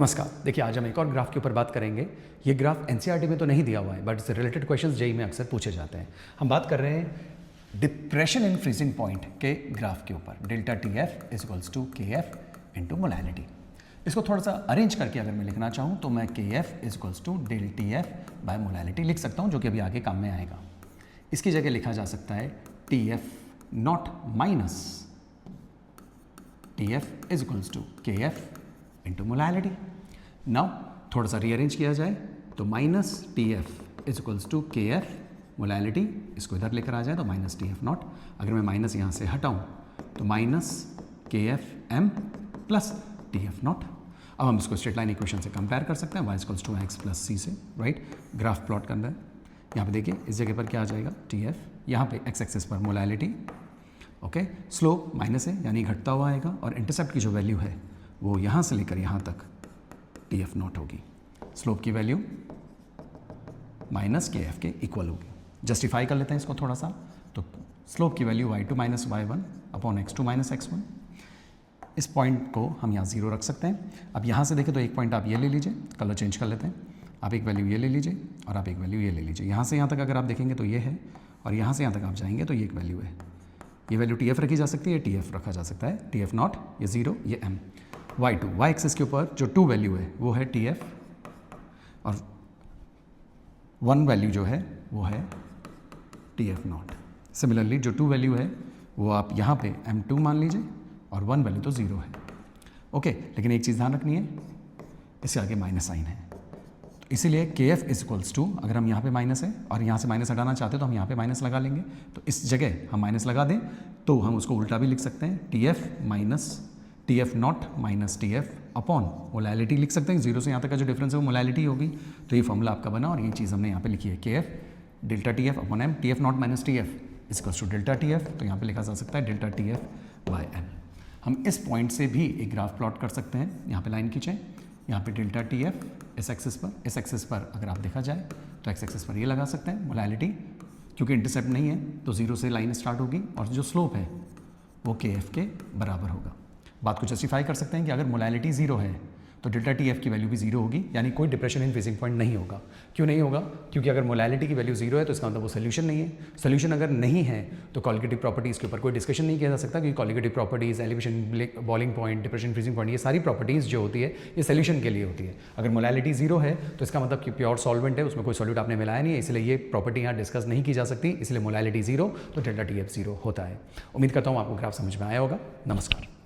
नमस्कार। देखिए, आज हम एक और ग्राफ के ऊपर बात करेंगे। ये ग्राफ एनसीईआरटी में तो नहीं दिया हुआ है, बट इससे रिलेटेड क्वेश्चंस जेईई में अक्सर पूछे जाते हैं। हम बात कर रहे हैं डिप्रेशन इन फ्रीजिंग पॉइंट के ग्राफ के ऊपर। Delta T F is equals to K F into molality. इसको थोड़ा सा अरेंज करके अगर मैं लिखना चाहूँ तो मैं K F is equals to del T F by molality लिख सकता हूँ, जो कि अभी आगे काम में आएगा। इसकी जगह लिखा जा सकता है T F not minus T F is equals to K F into molality. Now थोड़ा सा रीअरेंज किया जाए तो minus T F is equals to K F molality, इसको इधर लेकर आ जाए तो माइनस टी एफ नॉट। अगर मैं माइनस यहाँ से हटाऊँ तो माइनस के F M plus T F naught. अब हम इसको स्ट्रेट लाइन इक्वेशन से कंपेयर कर सकते हैं, Y equals to X plus C से, राइट। ग्राफ प्लॉट करना है। यहाँ पे देखिए, इस जगह पर क्या आ जाएगा, टी एफ, यहाँ पे एक्स एक्सिस पर मोलैलिटी, ओके। स्लोप माइनस है यानी घटता हुआ आएगा, और इंटरसेप्ट की जो वैल्यू है वो यहाँ से लेकर यहाँ तक टी एफ नॉट होगी। स्लोप की वैल्यू माइनस के एफ के इक्वल होगी। जस्टिफाई कर लेते हैं इसको थोड़ा सा, तो स्लोप की value y2 minus y1 upon x2 minus x1। इस पॉइंट को हम यहाँ 0 रख सकते हैं। अब यहाँ से देखें तो एक पॉइंट आप ये ले लीजिए, कलर चेंज कर लेते हैं। आप एक वैल्यू ये ले लीजिए और आप एक वैल्यू ये ले लीजिए। यहाँ से यहाँ तक अगर आप देखेंगे तो ये है, और यहाँ से यहाँ तक आप जाएंगे तो ये एक वैल्यू है। ये वैल्यू टी एफ रखी जा सकती है, टी एफ रखा जा सकता है, टी एफ नॉट, ये 0, ये m। y2 y एक्सिस के ऊपर जो 2 वैल्यू है वो है टी एफ, और 1 वैल्यू जो है वो है टी एफ नॉट। सिमिलरली जो 2 वैल्यू है वो आप यहाँ पे m2 मान लीजिए, और 1 वैल्यू तो 0 है, ओके। लेकिन एक चीज़ ध्यान रखनी है, इससे आगे माइनस साइन है, तो इसीलिए के एफ इज इक्वल्स टू, अगर हम यहाँ पे माइनस है और यहाँ से माइनस हटाना चाहते हैं तो हम यहाँ पे माइनस लगा लेंगे। तो इस जगह हम माइनस लगा दें तो हम उसको उल्टा भी लिख सकते हैं, T F minus T F not minus T F upon molality लिख सकते हैं। 0 से यहाँ तक का जो डिफरेंस है वो मोलैलिटी होगी। तो ये फॉर्मूला आपका बना, और ये चीज़ हमने यहाँ पे लिखी है, K F delta T F upon M, T F not minus T F equals to delta T F. तो यहाँ पे लिखा जा सकता है delta T F by M. हम इस पॉइंट से भी एक ग्राफ प्लॉट कर सकते हैं। यहाँ पे लाइन खींचें, यहाँ पे डेल्टा टी एफ इस एक्सिस पर अगर आप देखा जाए तो एक्स एक्सिस पर ये लगा सकते हैं मोलैलिटी, क्योंकि इंटरसेप्ट नहीं है तो 0 से लाइन स्टार्ट होगी, और जो स्लोप है वो के एफ के बराबर होगा। बात को जस्टिफाई कर सकते हैं कि अगर मोलैलिटी 0 है तो डेल्टा टी एफ की वैल्यू भी 0 होगी, यानी कोई डिप्रेशन इन फ्रीजिंग पॉइंट नहीं होगा। क्यों नहीं होगा? क्योंकि अगर मोलैलिटी की वैल्यू 0 है तो इसका मतलब वो सोल्यूशन नहीं है। सोल्यूशन अगर नहीं है तो कॉलिगेटिव प्रॉपर्टीज़ के ऊपर कोई डिस्कशन नहीं किया जा सकता, क्योंकि colligative properties, elevation, boiling point, depression freezing point, ये सारी प्रॉपर्टीज़ जो होती है ये सोल्यूशन के लिए होती है। अगर मोलैलिटी 0 है तो इसका मतलब कि प्योर सॉल्वेंट है, उसमें कोई सॉल्यूट आपने मिलाया नहीं है, इसलिए ये प्रॉपर्टी यहाँ डिस्कस नहीं की जा सकती। इसलिए मोलैलिटी 0 तो डेल्टा टी एफ 0 होता है। उम्मीद करता हूँ आपको ग्राफ समझ में आया होगा। नमस्कार।